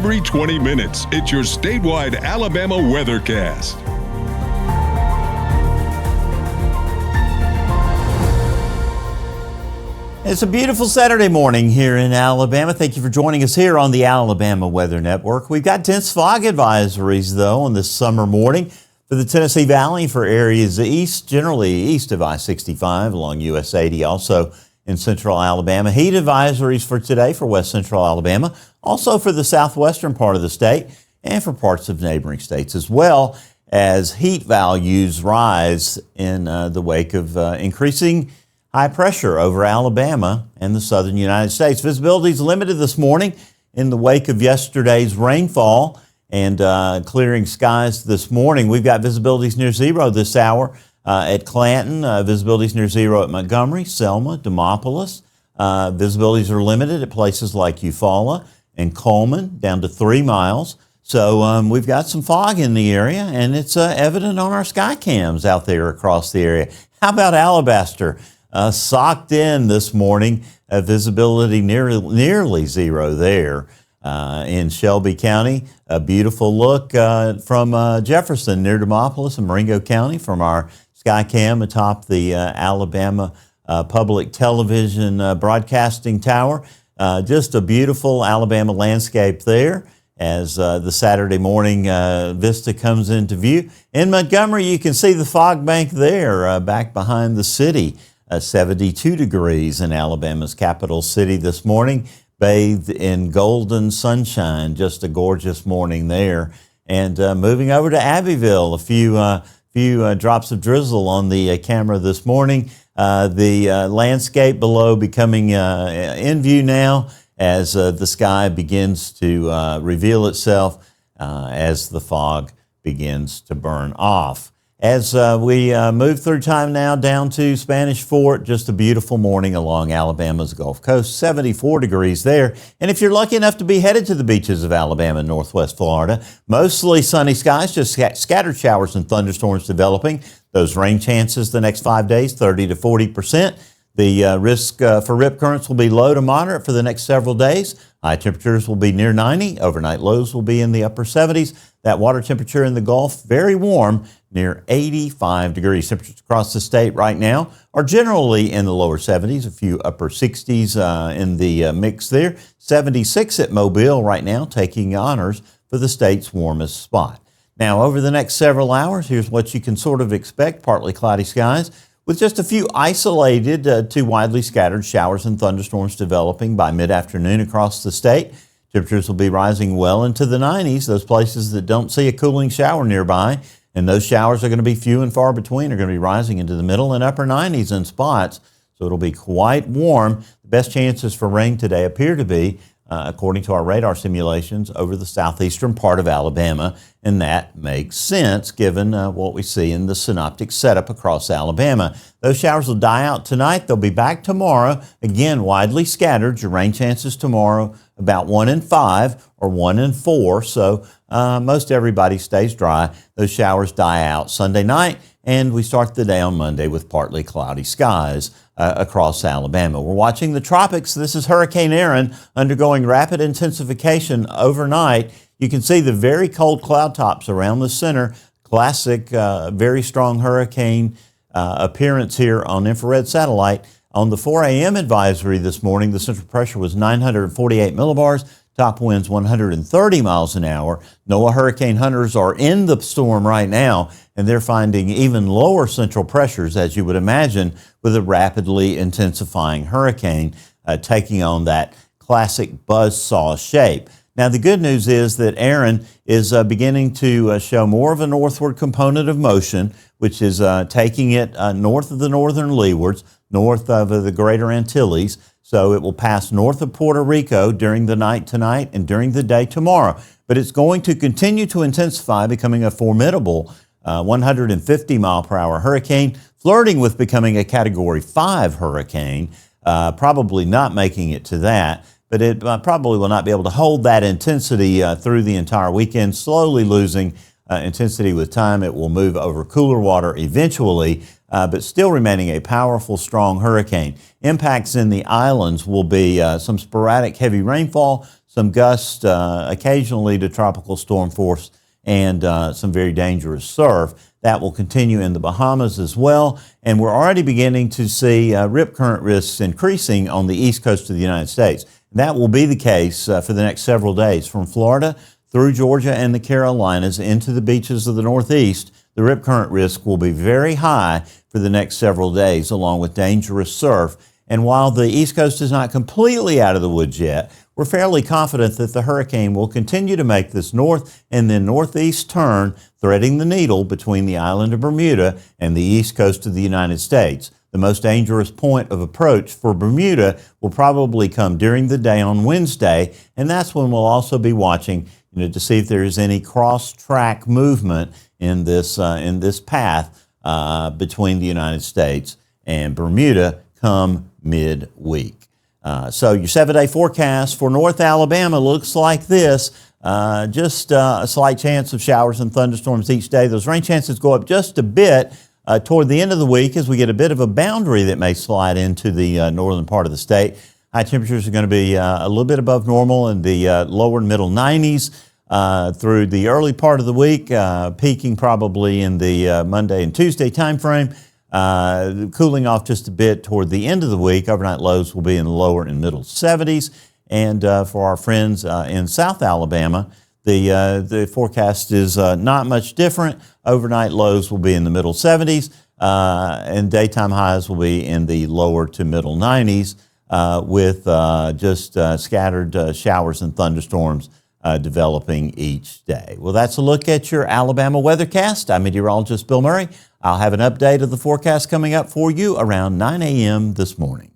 every 20 minutes. It's your statewide Alabama weathercast. It's a beautiful Saturday morning here in Alabama. Thank you for joining us here on the Alabama Weather Network. We've got dense fog advisories, though, on this summer morning for the Tennessee Valley, for areas east, generally east of I-65 along US 80, also in central Alabama. Heat advisories for today for west central Alabama, also for the southwestern part of the state and for parts of neighboring states, as well as heat values rise in the wake of increasing high pressure over Alabama and the southern United States. Visibility is limited this morning in the wake of yesterday's rainfall and clearing skies this morning. We've got visibilities near zero this hour at Clanton, visibilities near zero at Montgomery, Selma, Demopolis. Visibilities are limited at places like Eufaula and Coleman, down to 3 miles. So we've got some fog in the area, and it's evident on our sky cams out there across the area. How about Alabaster? Socked in this morning, visibility nearly zero there in Shelby County. A beautiful look from Jefferson near Demopolis and Marengo County from our sky cam atop the Alabama Public Television Broadcasting Tower. Just a beautiful Alabama landscape there as the Saturday morning vista comes into view. In Montgomery, you can see the fog bank there back behind the city. 72 degrees in Alabama's capital city this morning, bathed in golden sunshine. Just a gorgeous morning there. And moving over to Abbeville, a few drops of drizzle on the camera this morning. The landscape below becoming in view now as the sky begins to reveal itself as the fog begins to burn off. As we move through time now down to Spanish Fort, just a beautiful morning along Alabama's Gulf Coast, 74 degrees there. And if you're lucky enough to be headed to the beaches of Alabama and Northwest Florida, mostly sunny skies, just scattered showers and thunderstorms developing. Those rain chances the next 5 days, 30 to 40%. The risk for rip currents will be low to moderate for the next several days. High temperatures will be near 90. Overnight lows will be in the upper 70s. That water temperature in the Gulf, very warm, near 85 degrees. Temperatures across the state right now are generally in the lower 70s, a few upper 60s in the mix there. 76 at Mobile right now, taking honors for the state's warmest spot. Now, over the next several hours, here's what you can sort of expect. Partly cloudy skies with just a few isolated to widely scattered showers and thunderstorms developing by mid-afternoon across the state. Temperatures will be rising well into the 90s. Those places that don't see a cooling shower nearby, and those showers are going to be few and far between, are going to be rising into the middle and upper 90s in spots. So it'll be quite warm. The best chances for rain today appear to be, according to our radar simulations, over the southeastern part of Alabama. And that makes sense given what we see in the synoptic setup across Alabama. Those showers will die out tonight. They'll be back tomorrow. Again, widely scattered. Your rain chances tomorrow about 1 in 5 or 1 in 4. So most everybody stays dry. Those showers die out Sunday night, and we start the day on Monday with partly cloudy skies across Alabama. We're watching the tropics. This is Hurricane Erin undergoing rapid intensification overnight. You can see the very cold cloud tops around the center. Classic, very strong hurricane appearance here on infrared satellite. On the 4 a.m. advisory this morning, the central pressure was 948 millibars. Top winds 130 miles an hour. NOAA hurricane hunters are in the storm right now, and they're finding even lower central pressures, as you would imagine, with a rapidly intensifying hurricane taking on that classic buzzsaw shape. Now, the good news is that Erin is beginning to show more of a northward component of motion, which is taking it north of the northern leewards, north of the greater Antilles. So it will pass north of Puerto Rico during the night tonight and during the day tomorrow. But it's going to continue to intensify, becoming a formidable 150-mile-per-hour hurricane, flirting with becoming a Category 5 hurricane, probably not making it to that. But it probably will not be able to hold that intensity through the entire weekend, slowly losing intensity with time. It will move over cooler water eventually, but still remaining a powerful, strong hurricane. Impacts in the islands will be some sporadic heavy rainfall, some gusts occasionally to tropical storm force and some very dangerous surf. That will continue in the Bahamas as well, and we're already beginning to see rip current risks increasing on the east coast of the United States. That will be the case for the next several days. From Florida through Georgia and the Carolinas into the beaches of the Northeast, the rip current risk will be very high for the next several days, along with dangerous surf. And while the East Coast is not completely out of the woods yet, we're fairly confident that the hurricane will continue to make this north and then northeast turn, threading the needle between the island of Bermuda and the east coast of the United States. The most dangerous point of approach for Bermuda will probably come during the day on Wednesday, and that's when we'll also be watching, to see if there is any cross-track movement in this path between the United States and Bermuda come midweek. So your 7-day forecast for North Alabama looks like this. Just a slight chance of showers and thunderstorms each day. Those rain chances go up just a bit toward the end of the week as we get a bit of a boundary that may slide into the northern part of the state. High temperatures are going to be a little bit above normal in the lower and middle 90s through the early part of the week, peaking probably in the Monday and Tuesday time frame. Cooling off just a bit toward the end of the week. Overnight lows will be in the lower and middle 70s. And for our friends in South Alabama, the forecast is not much different. Overnight lows will be in the middle 70s, and daytime highs will be in the lower to middle 90s with just scattered showers and thunderstorms developing each day. Well, that's a look at your Alabama weathercast. I'm meteorologist Bill Murray. I'll have an update of the forecast coming up for you around 9 a.m. this morning.